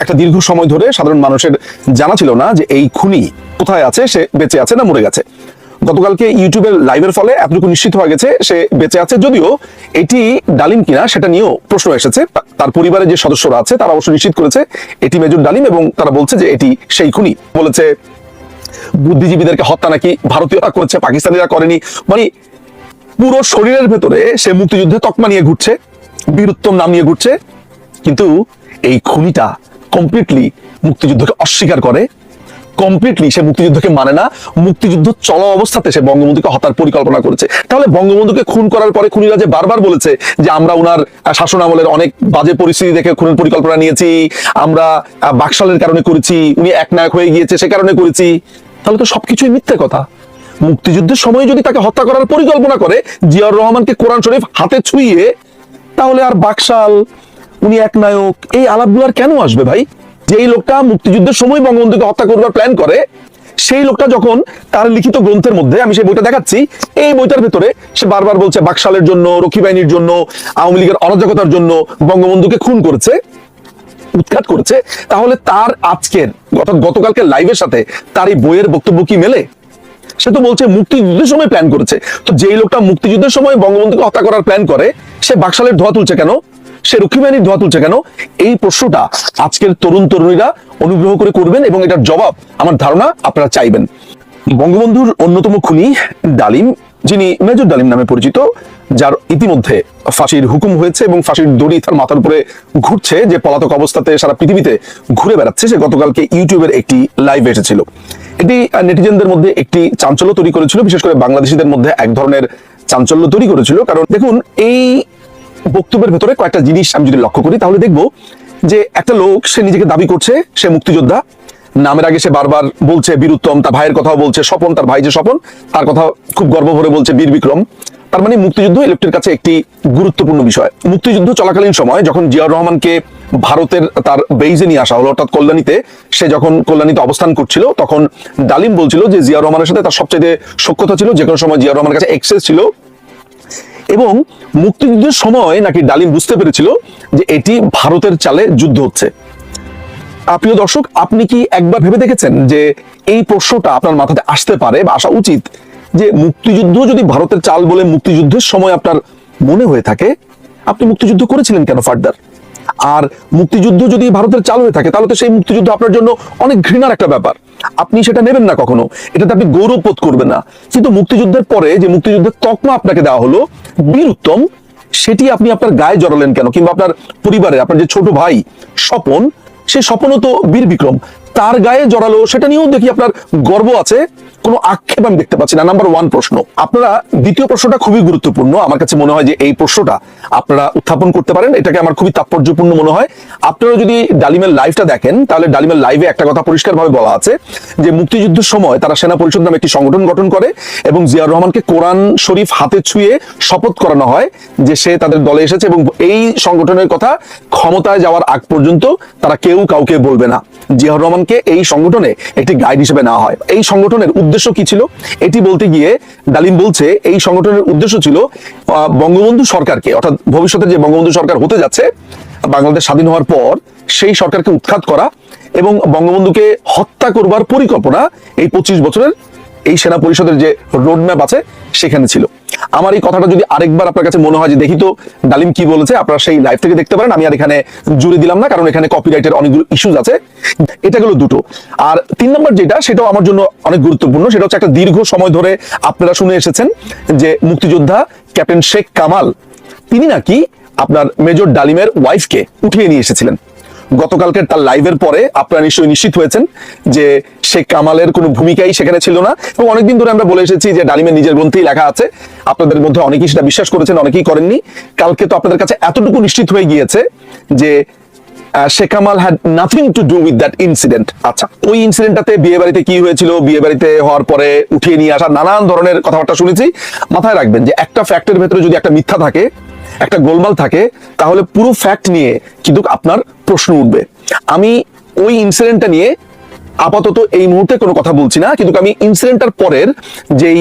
একটা দীর্ঘ সময় ধরে সাধারণ মানুষের জানা ছিল না যে এই খুনি কোথায় আছে, সে বেঁচে আছে না মরে গেছে। গতকালকে ইউটিউবের লাইভের ফলে এতটুকু নিশ্চিত হয়ে গেছে সে বেঁচে আছে, যদিও এটি ডালিম কিনা সেটা নিয়েও প্রশ্ন এসেছে। তার পরিবারের যে সদস্যরা আছে তারা অবশ্য নিশ্চিত করেছে এটি মেজর ডালিম, এবং তারা বলছে যে এটি সেই খুনি। বলেছে বুদ্ধিজীবীদেরকে হত্যা নাকি ভারতীয়রা করেছে, পাকিস্তানিরা করেনি। মানে পুরো শরীরের ভেতরে সে মুক্তিযুদ্ধে তকমা নিয়ে ঘুরছে, বীরুত্তম নাম নিয়ে ঘুরছে, কিন্তু এই খুনিটা কমপ্লিটলি মুক্তিযুদ্ধকে অস্বীকার করে, কমপ্লিটলি সে মুক্তিযুদ্ধকে মানে না। মুক্তিযুদ্ধ চলা অবস্থাতে সে বঙ্গবন্ধুকে হত্যার পরিকল্পনা করেছে। তাহলে বঙ্গবন্ধুকে খুন করার পরে খুনিরা যে বারবার বলেছে যে আমরা উনার শাসন আমলের অনেক বাজে পরিস্থিতি দেখে খুনের পরিকল্পনা নিয়েছি, আমরা বাকশালের কারণে করেছি, উনি একনায়ক হয়ে গিয়েছে সে কারণে করেছি, তাহলে তো সবকিছুই মিথ্যে কথা। মুক্তিযুদ্ধের সময় যদি তাকে হত্যা করার পরিকল্পনা করে জিয়াউর রহমানকে কোরআন শরীফ হাতে ছুঁয়ে, তাহলে আর বাকশাল, উনি একনায়ক, এই আলাপগুলো আর কেন আসবে ভাই? যেই লোকটা মুক্তিযুদ্ধের সময় বঙ্গবন্ধুকে হত্যা করবার প্ল্যান করে, সেই লোকটা যখন তার লিখিত গ্রন্থের মধ্যে, আমি সেই বইটা দেখাচ্ছি, এই বইটার ভেতরে সে বারবার বলছে বাকশালের জন্য, রক্ষী বাহিনীর জন্য, আওয়ামী লীগের অরাজকতার জন্য বঙ্গবন্ধুকে খুন করেছে, উৎখাত করেছে, তাহলে তার আজকের গতকালকে লাইভের সাথে তার এই বইয়ের বক্তব্য কি মেলে? সে তো বলছে মুক্তিযুদ্ধের সময় প্ল্যান করেছে। তো যেই লোকটা মুক্তিযুদ্ধের সময় বঙ্গবন্ধুকে হত্যা করার প্ল্যান করে, সে বাকশালের ধোয়া তুলছে কেন? সে রক্ষী বাহিনীর ধোয়া তুলছে কেন? এই প্রশ্নটা আজকের তরুণ তরুণীরা অনুগ্রহ করে করবেন, এবং এটার জবাব আমার ধারণা আপনারা চাইবেন। বঙ্গবন্ধুর অন্যতম খুনি ডালিম, যিনি মেজর ডালিম নামে পরিচিত, যার ইতিমধ্যে ফাঁসির হুকুম হয়েছে এবং ফাঁসির দড়ি তার মাথার উপরে ঘুরছে, যে পলাতক অবস্থাতে সারা পৃথিবীতে ঘুরে বেড়াচ্ছে, সে গতকালকে ইউটিউবের একটি লাইভে এসেছিল। এটি নেটিজেনদের মধ্যে একটি চাঞ্চল্য তৈরি করেছিল, বিশেষ করে বাংলাদেশিদের মধ্যে এক ধরনের চাঞ্চল্য তৈরি করেছিল। কারণ দেখুন, এই বক্তব্যের ভেতরে কয়েকটা জিনিস আমি যদি লক্ষ্য করি, তাহলে দেখবো যে একটা লোক, সে নিজেকে দাবি করছে সে মুক্তিযোদ্ধা, নামের আগে সে বারবার বলছে বীরুত্তম, তার ভাইয়ের কথাও বলছে, স্বপন, তার ভাই যে স্বপন, তার কথা খুব গর্ব ভরে বলছে বীর বিক্রম। তার মানে মুক্তিযুদ্ধ এই লোকটির কাছে একটি গুরুত্বপূর্ণ বিষয়। মুক্তিযুদ্ধ চলাকালীন সময় যখন জিয়াউর রহমানকে ভারতের তার বেইজে নিয়ে আসা হলো, অর্থাৎ কল্যাণীতে, সে যখন কল্যাণীতে অবস্থান করছিল, তখন ডালিম বলছিল যে জিয়াউর রহমানের সাথে তার সবচেয়ে সখ্যতা ছিল, যে কোনো সময় জিয়াউর রহমানের কাছে এক্সেস ছিল, এবং মুক্তিযুদ্ধের সময় নাকি ডালিম বুঝতে পেরেছিল যে এটি ভারতের চালে যুদ্ধ হচ্ছে। প্রিয় দর্শক, আপনি কি একবার ভেবে দেখেছেন যে এই প্রশ্নটা আপনার মাথাতে আসতে পারে বা আসা উচিত, যে মুক্তিযুদ্ধ যদি ভারতের চাল বলে মুক্তিযুদ্ধের সময় আপনার মনে হয়ে থাকে, আপনি মুক্তিযুদ্ধ করেছিলেন কেন ফার্দার? আর মুক্তিযুদ্ধ যদি ভারতের চাল হয়ে থাকে, তাহলে তো সেই মুক্তিযুদ্ধ আপনার জন্য অনেক ঘৃণার একটা ব্যাপার, আপনি সেটা নেবেন না কখনো, এটাতে আপনি গৌরব বোধ করবেন না। কিন্তু মুক্তিযুদ্ধের পরে যে মুক্তিযুদ্ধের তকমা আপনাকে দেওয়া হলো বীর উত্তম, সেটি আপনি আপনার গায়ে জড়ালেন কেন? কিংবা আপনার পরিবারের আপনার যে ছোট ভাই স্বপন, সেই স্বপনও তো বীর বিক্রম, তার গায়ে জড়ালো, সেটা নিয়েও দেখি আপনার গর্ব আছে, কোনো আক্ষেপ আমি দেখতে পাচ্ছি না। নাম্বার ওয়ান প্রশ্ন। আপনারা দ্বিতীয় প্রশ্নটা খুবই গুরুত্বপূর্ণ, আমার কাছে মনে হয় যে এই প্রশ্নটা আপনারা উত্থাপন করতে পারেন, এটাকে আমার খুবই তাৎপর্যপূর্ণ মনে হয়। আপনারা যদি ডালিমের লাইভটা দেখেন, তাহলে ডালিমের লাইভে একটা কথা পরিষ্কারভাবে বলা আছে যে মুক্তিযুদ্ধের সময় তারা সেনা পরিষদ নামে একটি সংগঠন গঠন করে, এবং জিয়াউর রহমানকে কোরআন শরীফ হাতে ছুঁয়ে শপথ করানো হয় যে সে তাদের দলে এসেছে, এবং এই সংগঠনের কথা ক্ষমতায় যাওয়ার আগ পর্যন্ত তারা কেউ কাউকে বলবে না। জিয়াউর রহমানকে এই সংগঠনে একটি গাইড হিসেবে নেওয়া হয়। এই সংগঠনের উদ্দেশ্য কি ছিল এটি বলতে গিয়ে ডালিম বলছে এই সংগঠনের উদ্দেশ্য ছিল বঙ্গবন্ধু সরকারকে, অর্থাৎ ভবিষ্যতে যে বঙ্গবন্ধু সরকার হতে যাচ্ছে বাংলাদেশ স্বাধীন হওয়ার পর, সেই সরকারকে উৎখাত করা এবং বঙ্গবন্ধুকে হত্যা করবার পরিকল্পনা এই 25 বছরের এই সেনা পরিষদের যে রোডম্যাপ আছে সেখানে ছিল। আমার এই কথাটা যদি আরেকবার আপনার কাছে মনে হয় যে দেখি তো ডালিম কি বলেছে, আপনারা সেই লাইভ থেকে দেখতে পারেন। আমি আর এখানে জুড়ে দিলাম না, কারণ এখানে কপিরাইটের অনেকগুলো ইস্যুজ আছে। এটা গেল দুটো। আর 3 নম্বর যেটা, সেটাও আমার জন্য অনেক গুরুত্বপূর্ণ, সেটা হচ্ছে একটা দীর্ঘ সময় ধরে আপনারা শুনে এসেছেন যে মুক্তিযোদ্ধা ক্যাপ্টেন শেখ কামাল, তিনি নাকি আপনার মেজর ডালিমের ওয়াইফকে উঠিয়ে নিয়ে এসেছিলেন। গতকালকের তার লাইভের পরে আপনারা নিশ্চয়ই নিশ্চিত হয়েছেন যে শেখ কামালের কোনো ভূমিকাই সেখানে ছিল না, এবং অনেকদিন ধরে আমরা বলে এসেছি যে ডালিমের নিজের গ্রন্থেই লেখা আছে। আপনাদের মধ্যে অনেকেই সেটা বিশ্বাস করেছেন, অনেকেই করেননি। কালকে তো আপনাদের কাছে এতটুকু নিশ্চিত হয়ে গিয়েছে যে Sheikh Kamal had nothing to do with that incident. আচ্ছা, ওই ইনসিডেন্টটাতে বিয়ে বাড়িতে কি হয়েছিল, বিয়ে বাড়িতে হওয়ার পরে উঠিয়ে নিয়ে আসা, নানান ধরনের কথাবার্তা শুনেছি। মাথায় রাখবেন যে একটা ফ্যাক্টের ভেতরে যদি একটা মিথ্যা থাকে, একটা গোলমাল থাকে, তাহলে পুরো ফ্যাক্ট নিয়ে কিন্তু আপনার প্রশ্ন উঠবে। আমি ওই ইনসিডেন্টটা নিয়ে আপাতত এই মুহূর্তে কোনো কথা বলছি না, কিন্তু আমি ইনসিডেন্টটার পরের যেই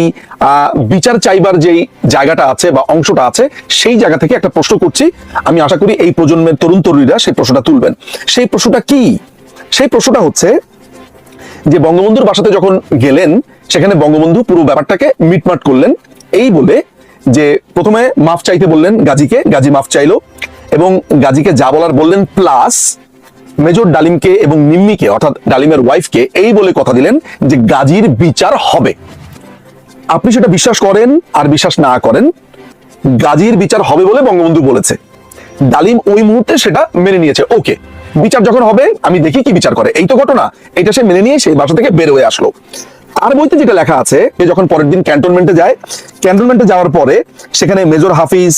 বিচার চাইবার যেই জায়গাটা আছে বা অংশটা আছে, সেই জায়গা থেকে একটা প্রশ্ন করছি। আমি আশা করি এই প্রজন্মের তরুণ তরুণীরা সেই প্রশ্নটা তুলবেন। সেই প্রশ্নটা কি? সেই প্রশ্নটা হচ্ছে যে বঙ্গবন্ধুর বাসাতে যখন গেলেন সেখানে বঙ্গবন্ধু পুরো ব্যাপারটাকে মিটমাট করলেন এই বলে যে প্রথমে মাফ চাইতে বললেন গাজীকে, গাজী মাফ চাইলো এবং গাজীকে যা বলার বললেন, প্লাস মেজর ডালিমকে এবং নিম্মিকে অর্থাৎ ডালিমের ওয়াইফকে এই বলে কথা দিলেন যে গাজীর বিচার হবে। আপনি সেটা বিশ্বাস করেন আর বিশ্বাস না করেন, গাজীর বিচার হবে বলে বঙ্গবন্ধু বলেছে। ডালিম ওই মুহূর্তে সেটা মেনে নিয়েছে। ওকে, বিচার যখন হবে আমি দেখি কি বিচার করে, এই তো ঘটনা। এটা সে মেনে নিয়ে সেই বাসা থেকে বের হয়ে আসলো। আর বইতে যেটা লেখা আছে যে যখন পরের দিন ক্যান্টনমেন্টে যায়, ক্যান্টনমেন্টে যাওয়ার পরে সেখানে মেজর হাফিজ,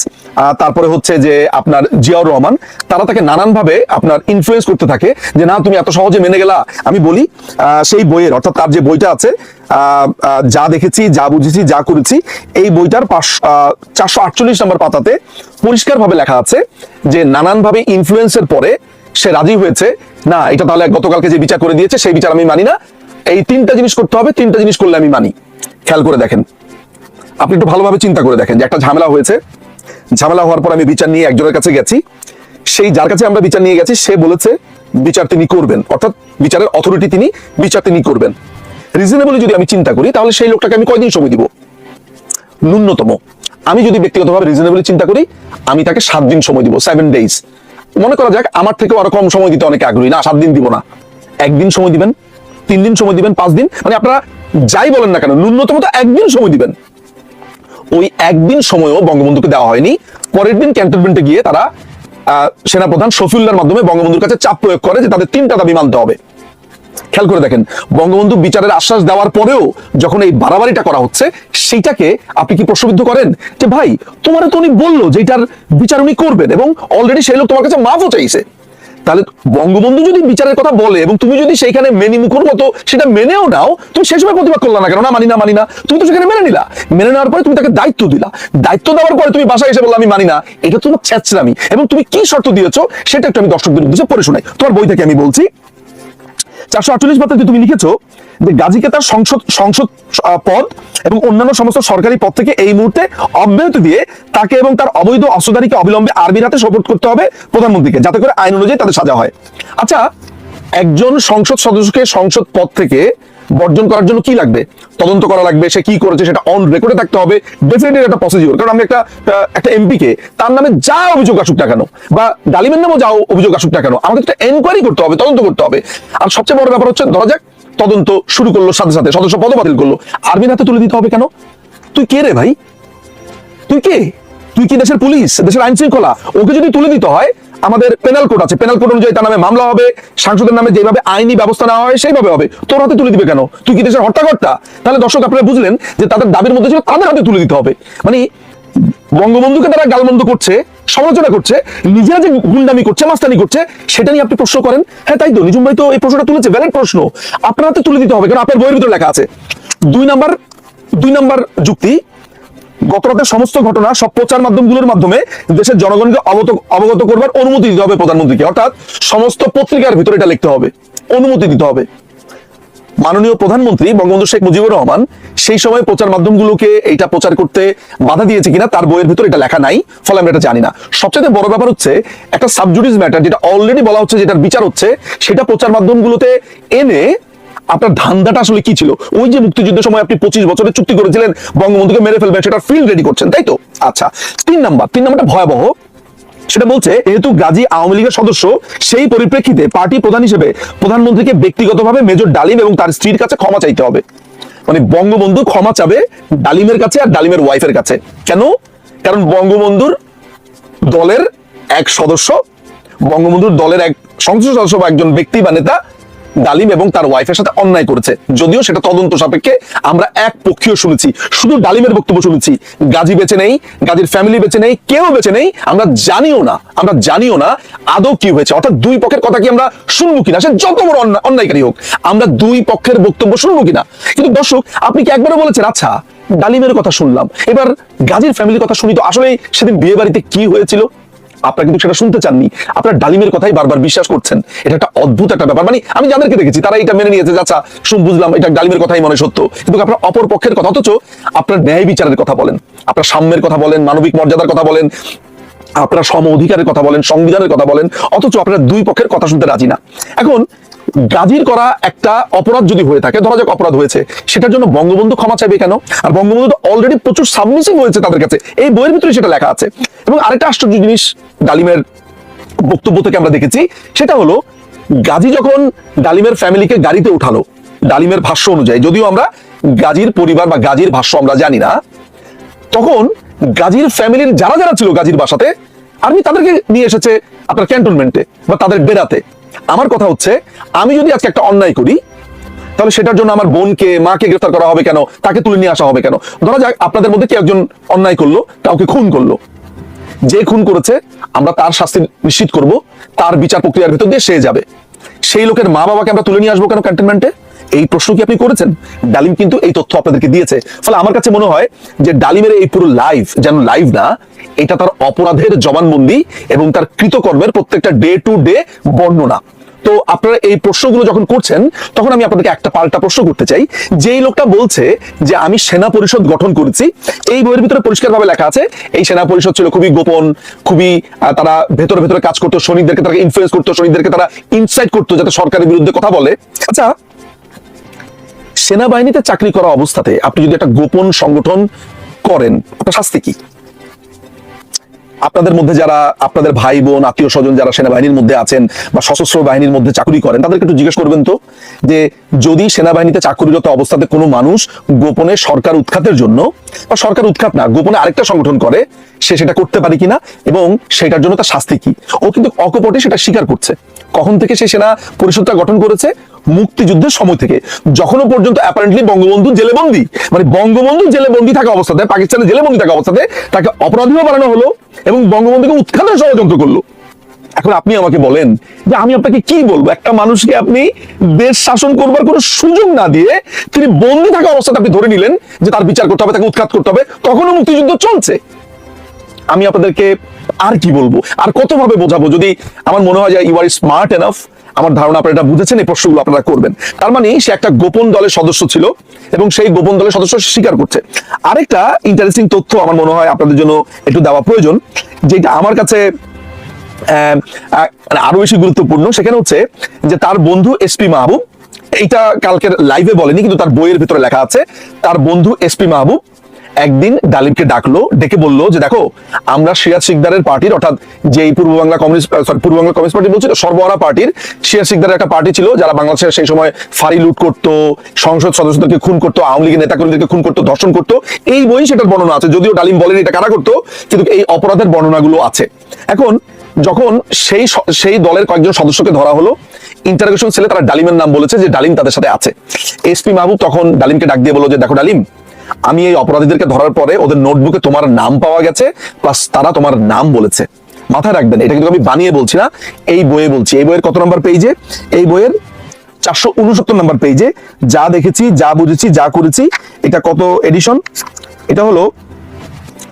তারপরে হচ্ছে যে আপনার জিয়াউর রহমান, তারা তাকে নানানভাবে আপনার ইনফ্লুয়েন্স করতে থাকে যে না তুমি এত সহজে মেনে গেলা। আমি বলি সেই বইয়ের অর্থাৎ তার যে বইটা আছে যা দেখেছি, যা বুঝেছি, যা করেছি, এই বইটার 448 নম্বর পাতাতে পরিষ্কারভাবে লেখা আছে যে নানানভাবে ইনফ্লুয়েন্সের পরে সে রাজি হয়েছে, না এটা তাহলে গতকালকে যে বিচার করে দিয়েছে সেই বিচার আমি মানি না, এই তিনটা জিনিস করতে হবে, তিনটা জিনিস করলে আমি মানি। খেয়াল করে দেখেন, আপনি একটু ভালোভাবে চিন্তা করে দেখেন যে একটা ঝামেলা হয়েছে, ঝামেলা হওয়ার পর আমি বিচার নিয়ে একজনের কাছে গেছি, সেই যার কাছে আমরা বিচার নিয়ে গেছি সে বলেছে বিচার তিনি করবেন, অর্থাৎ বিচারের অথরিটি তিনি, বিচার তিনি করবেন। রিজনেবলি যদি আমি চিন্তা করি তাহলে সেই লোকটাকে আমি কয়দিন সময় দিব? ন্যূনতম আমি যদি ব্যক্তিগতভাবে রিজনেবলি চিন্তা করি আমি তাকে 7 দিন সময় দিব, 7 days। মনে করা যাক আমার থেকেও আরো কম সময় দিতে অনেকে আগ্রহী, না 7 দিন দিব না, 1 দিন সময় দিবেন, 3 দিন সময় দিবেন, 5 দিন, মানে আপনারা যাই বলেন না কেন ন্যূনতম তো 1 দিন সময় দিবেন। ওই 1 দিন সময়ও বঙ্গবন্ধুকে দেওয়া হয়নি। পরের দিন ক্যান্টনমেন্টে গিয়ে তারা সেনাপ্রধান শফিউল্লাহর মাধ্যমে বঙ্গবন্ধুর কাছে চাপ প্রয়োগ করে যে তাদের 3টা দাবি মানতে হবে। খেয়াল করে দেখেন, বঙ্গবন্ধু বিচারের আশ্বাস দেওয়ার পরেও যখন এই বাড়াবাড়িটা করা হচ্ছে সেইটাকে আপনি কি প্রশ্নবিদ্ধ করেন যে ভাই তোমার তো উনি বললো যে এটার বিচার উনি করবেন এবং অলরেডি সেই লোক তোমার কাছে মাফও চাইছে। তাহলে বঙ্গবন্ধু যদি বিচারের কথা বলে এবং তুমি যদি সেইখানে মেনে মুখর মতো সেটা মেনেও নাও, তুমি সেই সময় প্রতিবাদ করলা না কেন, না মানি না মানি না, তুমি তো সেখানে মেনে নিলা। মেনে নেওয়ার পরে তুমি তাকে দায়িত্ব দিলা, দায়িত্ব দেওয়ার পরে তুমি বাসায় এসে বললা আমি মানি না, এটা তোমার ছ্যাচরামি। এবং তুমি কি শর্ত দিয়েছো সেটা একটু আমি দর্শকদের উদ্দেশ্যে পড়ে শোনাই, তোমার বই থেকে আমি বলছি। 448 পাতাতে তুমি লিখেছো যে গাজীকে তার সংসদ পদ এবং অন্যান্য সমস্ত সরকারি পদ থেকে এই মুহূর্তে অব্যাহতি দিয়ে তাকে এবং তার অবৈধ অস্ত্রধারীকে অবিলম্বে আর্মির হাতে সোপর্দ করতে হবে প্রধানমন্ত্রীকে, যাতে করে আইন অনুযায়ী তাদের সাজা হয়। আচ্ছা, একজন সংসদ সদস্যকে সংসদ পদ থেকে বর্জন করার জন্য কি লাগবে? তদন্ত করা লাগবে, সে কি করেছে সেটা অন রেকর্ডে থাকতে হবে, ডেফিনেটলি একটা প্রসিডিউর। কারণ আমি একটা এমপিকে তার নামে যা অভিযোগ আসুক না কেন বা ডালিমের নামেও যা অভিযোগ আসুক না কেন আমাদের একটা এনকোয়ারি করতে হবে, তদন্ত করতে হবে। আর সবচেয়ে বড় ব্যাপার হচ্ছে ধরা যাক তদন্ত শুরু করলো, সাথে সাথে সদস্য পদ বাতিল করলো, আর্মির হাতে তুলে দিতে হবে কেন? তুই কে রে ভাই? তুই কে? তুই কি দেশের পুলিশ, দেশের আইন শৃঙ্খলা? ওকে যদি তুলে দিতে হয় আমাদের পেনাল কোড আছে, পেনাল কোড অনুযায়ী তার নামে মামলা হবে, সাংসদের নামে যেভাবে আইনি ব্যবস্থা নেওয়া হয় সেইভাবে হবে। তোর হাতে তুলে দিবে কেন? তুই কি দেশের হর্তাকর্তা? তাহলে দর্শক আপনারা বুঝলেন যে তাদের দাবির মধ্যে ছিল তাদের হাতে তুলে দিতে হবে। মানে বঙ্গবন্ধুকে তারা গালমন্দ করছে, সমালোচনা করছে, নিজেরা যে গুন্ডামি করছে, মাস্তানি করছে, সেটা নিয়ে আপনি প্রশ্ন করেন। হ্যাঁ তাই তো, নিজুম ভাই তো এই প্রশ্নটা তুলেছে, ভ্যালিড প্রশ্ন। আপনার হাতে তুলে দিতে হবে, কারণ আপনার বইয়ের ভিতরে লেখা আছে। 2 নাম্বার যুক্তি, গত রাতের সমস্ত ঘটনা সব প্রচার মাধ্যমগুলোর মাধ্যমে দেশের জনগণকে অবগত করবার অনুমতি দিতে হবে প্রধানমন্ত্রীকে, অর্থাৎ সমস্ত পত্রিকার ভিতরে এটা লিখতে হবে, অনুমতি দিতে হবে। মাননীয় প্রধানমন্ত্রী বঙ্গবন্ধু শেখ মুজিবুর রহমান সেই সময় প্রচার মাধ্যমগুলোকে এইটা প্রচার করতে বাধা দিয়েছে কিনা তার বইয়ের ভিতরে এটা লেখা নাই, ফলে আমরা এটা জানি না। সবচেয়ে বড় ব্যাপার হচ্ছে একটা সাবজুডিস ম্যাটার, যেটা অলরেডি বলা হচ্ছে যেটার বিচার হচ্ছে, সেটা প্রচার মাধ্যমগুলোতে এনে আপনার ধান্দাটা আসলে কি ছিল? ওই যে মুক্তিযুদ্ধের সময় আপনি 25 বছরের চুক্তি করেছিলেন বঙ্গবন্ধুকে মেরে ফেলবেন, সেটা ফিল্ড রেডি করছেন, তাই তো? আচ্ছা, 3 নাম্বারটা ভয়াবহ। সেটা বলছে যেহেতু গাজী আওয়ামী লীগের সদস্য, সেই পরিপ্রেক্ষিতে পার্টি প্রধান হিসেবে প্রধানমন্ত্রীকে ব্যক্তিগতভাবে মেজর ডালিম এবং তার স্ত্রীর কাছে ক্ষমা চাইতে হবে। মানে বঙ্গবন্ধু ক্ষমা চাবে ডালিমের কাছে আর ডালিমের ওয়াইফের কাছে। কেন? কারণ বঙ্গবন্ধুর দলের এক সদস্য, বঙ্গবন্ধুর দলের এক সংসদ সদস্য বা একজন ব্যক্তি বা নেতা ডালিম এবং তার ওয়াইফের সাথে অন্যায় করেছে। যদিও সেটা তদন্ত সাপেক্ষে আমরা এক পক্ষীয় শুনেছি, শুধু ডালিমের বক্তব্য শুনেছি, গাজী বেঁচে নেই, গাজীর ফ্যামিলি বেঁচে নেই, কেউ বেঁচে নেই, আমরা জানিও না আদৌ কি হয়েছে। অর্থাৎ 2 পক্ষের কথা কি আমরা শুনবো কিনা, সে যত বড় অন্যায়কারী হোক, আমরা 2 পক্ষের বক্তব্য শুনবো কিনা? কিন্তু দর্শক, আপনি কি একবারও বলেছেন আচ্ছা ডালিমের কথা শুনলাম, এবার গাজীর ফ্যামিলির কথা শুনি তো আসলে সেদিন বিয়ে বাড়িতে কি হয়েছিল? আপনারা কিন্তু সেটা শুনতে চাননি, আপনারা ডালিমের কথাই বারবার বিশ্বাস করছেন। এটা একটা অদ্ভুত একটা ব্যাপার। মানে আমি যাদেরকে দেখেছি তারা এটা মেনে নিয়েছে, আচ্ছা বুঝলাম এটা ডালিমের কথাই মনে সত্য, কিন্তু আপনারা অপর পক্ষের কথা, অথচ আপনার ন্যায় বিচারের কথা বলেন, আপনার সাম্যের কথা বলেন, মানবিক মর্যাদার কথা বলেন, আপনারা সম অধিকারের কথা বলেন, সংবিধানের কথা বলেন, অথচ আপনারা 2 পক্ষের কথা শুনতে রাজি না। এখন গাজীর করা একটা অপরাধ যদি হয়ে থাকে, ধরা যাক অপরাধ হয়েছে, সেটার জন্য বঙ্গবন্ধু ক্ষমা চাইবে কেন? আর বঙ্গবন্ধু তো অলরেডি প্রচুর সাবমিসিভ হয়েছে তাদের কাছে, এই বইয়ের ভিতরে সেটা লেখা আছে। এবং আরেকটা আশ্চর্য জিনিস ডালিমের বক্তব্য থেকে আমরা দেখেছি, সেটা হলো গাজী যখন ডালিমের ফ্যামিলিকে গাড়িতে উঠালো, ডালিমের ভাষ্য অনুযায়ী, যদিও আমরা গাজীর পরিবার বা গাজীর ভাষ্য আমরা জানি না, তখন গাজীর ফ্যামিলির যারা যারা ছিল গাজীর বাসাতে, আর্মি তাদেরকে নিয়ে এসেছে আপনার ক্যান্টনমেন্টে বা তাদের বেড়াতে। আমার কথা হচ্ছে, আমি যদি আজকে একটা অন্যায় করি, তাহলে সেটার জন্য আমার বোনকে মাকে গ্রেফতার করা হবে কেন? তাকে তুলে নিয়ে আসা হবে কেন? ধরা যাক আপনাদের মধ্যে কেউ একজন অন্যায় করলো, কাউকে খুন করলো, যে খুন করেছে আমরা তার শাস্তি নিশ্চিত করব, তার বিচার প্রক্রিয়ার ভেতর দিয়ে সে যাবে। সেই লোকের মা বাবাকে আমরা তুলে নিয়ে আসবো কেন ক্যান্টনমেন্টে? এই প্রশ্ন কি আপনি করেছেন? ডালিম কিন্তু এই তথ্য আপনাদেরকে দিয়েছে। ফলে আমার কাছে মনে হয় যে ডালিমের এই পুরো লাইফ যেন লাইভ না, এটা তার অপরাধের জবানবন্দি এবং তার কৃতকর্মের প্রত্যেকটা ডে টু ডে বর্ণনা। তো আপনারা এই প্রশ্নগুলো যখন করছেন, তখন আমি আপনাদেরকে একটা পাল্টা প্রশ্ন করতে চাই। যেই লোকটা বলছে যে আমি সেনা পরিষদ গঠন করেছি, এই বইয়ের ভিতরে পরিষ্কারভাবে লেখা আছে এই সেনা পরিষদ ছিল খুবই গোপন, খুবই তারা ভেতরে ভেতরে কাজ করতো, সৈনিকদেরকে তারা ইনফ্লুয়েন্স করতো, সৈনিকদেরকে তারা ইনসাইট করতো যাতে সরকারের বিরুদ্ধে কথা বলে। আচ্ছা, সেনাবাহিনীতে চাকরি করা অবস্থাতে আপনি যদি একটা গোপন সংগঠন করেন, আপনার শাস্তি কি? আপনাদের মধ্যে যারা আপনাদের ভাই বোন আত্মীয় স্বজন যারা সেনাবাহিনীর মধ্যে আছেন বা সশস্ত্র বাহিনীর মধ্যে চাকরি করেন, তাদেরকে একটু জিজ্ঞেস করবেন তো, যে যদি সেনাবাহিনীতে চাকরিরত অবস্থাতে কোনো মানুষ গোপনে সরকার উৎখাতের জন্য, বা সরকার উৎখাত না, গোপনে আরেকটা সংগঠন করে, সে সেটা করতে পারে কিনা এবং সেটার জন্য তার শাস্তি কি? ও কিন্তু অকপটে সেটা স্বীকার করছে। কখন থেকে সে সেনা পরিষদটা গঠন করেছে? মুক্তিযুদ্ধের সময় থেকে, যখনও পর্যন্ত অ্যাপারেন্টলি বঙ্গবন্ধু জেলে বন্দী, মানে বঙ্গবন্ধু জেলে বন্দী থাকা অবস্থাতে, পাকিস্তানের জেলে বন্দী থাকা অবস্থাতে তাকে অপরাধীও বানানো হলো এবং বঙ্গবন্ধুকে উৎখাতের ষড়যন্ত্র করলো। এখন আপনি আমাকে বলেন যে আমি আপনাকে কি বলবো? একটা মানুষকে আপনি দেশ শাসন করবার কোনো সুযোগ না দিয়ে তিনি বন্দী থাকা অবস্থাতে আপনি ধরে নিলেন যে তার বিচার করতে হবে, তাকে উৎখাত করতে হবে, তখনও মুক্তিযুদ্ধ চলছে। আমি আপনাদেরকে আর কি বলবো, আর কতভাবে বোঝাবো? যদি আমার মনে হয় যে ইউ আর স্মার্ট এনাফ, আমার ধারণা আপনারা এটা বুঝেছেন, এই প্রশ্নগুলো আপনারা করবেন। তার মানে সে একটা গোপন দলের সদস্য ছিল এবং সেই গোপন দলের সদস্য স্বীকার করছে। আরেকটা ইন্টারেস্টিং তথ্য আমার মনে হয় আপনাদের জন্য একটু দেওয়া প্রয়োজন, যেটা আমার কাছে আরো বেশি গুরুত্বপূর্ণ। সেখানে হচ্ছে যে তার বন্ধু এসপি মাহবুব, এইটা কালকের লাইভে বলেনি কিন্তু তার বইয়ের ভিতরে লেখা আছে, তার বন্ধু এসপি মাহবুব একদিন ডালিমকে ডাকলো, ডেকে বললো যে দেখো, আমরা সিরাজ শিকদারের পার্টির, অর্থাৎ যে পূর্ব বাংলা কমিউনিস্ট পার্টি বলছিল, সর্বহারা পার্টির সিরাজ শিকদারের একটা পার্টি ছিল যারা বাংলাদেশের সেই সময় ফাঁড়ি লুট করতো, সংসদ সদস্যদেরকে খুন করতো, আওয়ামী লীগের নেতাকর্মীদেরকে খুন করতো, ধর্ষণ করতো। এই বই সেটার বর্ণনা আছে, যদিও ডালিম বলেনি এটা কারা করতো, কিন্তু এই অপরাধের বর্ণনাগুলো আছে। এখন যখন সেই দলের কয়েকজন সদস্যকে ধরা হলো, ইন্টারোগেশন সেলে তারা ডালিমের নাম বলেছে যে ডালিম তাদের সাথে আছে। এসপি মাহবুব তখন ডালিমকে ডাক দিয়ে বললো যে দেখো ডালিম, আমি এই অপরাধীদেরকে ধরার পরে ওদের নোটবুকে তোমার নাম পাওয়া গেছে, প্লাস তারা তোমার নাম বলেছে। মাথায় রাখবেন, এটা কিন্তু আমি বানিয়ে বলছি না, এই বইয়ে বলছি। এই বইয়ের কত নম্বর পেজে? এই বইয়ের 469 নম্বর পেজে যা দেখেছি, যা বুঝেছি, যা করেছি। এটা কত এডিশন? এটা হলো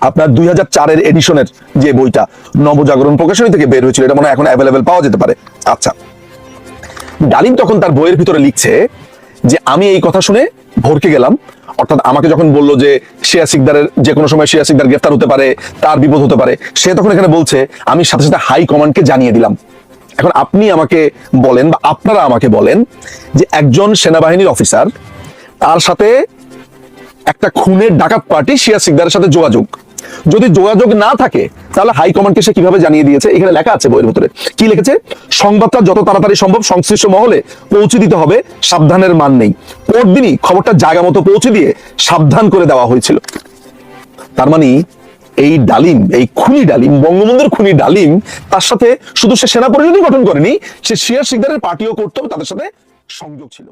আপনার 2004-এর এডিশনের যে বইটা নবজাগরণ প্রকাশনী থেকে বের হয়েছিল, এটা মনে হয় এখন অ্যাভেলেবেল পাওয়া যেতে পারে। আচ্ছা, ডালিম তখন তার বইয়ের ভিতরে লিখছে যে আমি এই কথা শুনে ভরকে গেলাম, অর্থাৎ আমাকে যখন বললো যে সিরাজ শিকদারের যে কোনো সময় সিরাজ শিকদার গ্রেফতার হতে পারে, তার বিপদ হতে পারে, সে তখন এখানে বলছে আমি সাথে সাথে হাই কমান্ডকে জানিয়ে দিলাম। এখন আপনি আমাকে বলেন বা আপনারা আমাকে বলেন যে একজন সেনাবাহিনীর অফিসার, তার সাথে একটা খুনের ডাকাত পার্টি সিরাজ শিকদারের সাথে যোগাযোগ, যদি যোগাযোগ না থাকে তাহলে হাইকমান্ডকে সে কিভাবে জানিয়ে দিয়েছে? এখানে লেখা আছে বইয়ের ভিতরে, কি লিখেছে? সংবাদটা যত তাড়াতাড়ি সম্ভব সংশ্লিষ্ট মহলে পৌঁছে দিতে হবে, সাবধানের মান নেই। পরদিনই খবরটা জায়গা মতো পৌঁছে দিয়ে সাবধান করে দেওয়া হয়েছিল। তার মানে এই ডালিম, এই খুনি ডালিম, বঙ্গবন্ধুর খুনি ডালিম, তার সাথে শুধু সে সেনা পরিষদই গঠন করেনি, সে সিরাজ শিকদারের পার্টিও করতো, তাদের সাথে সংযোগ ছিল।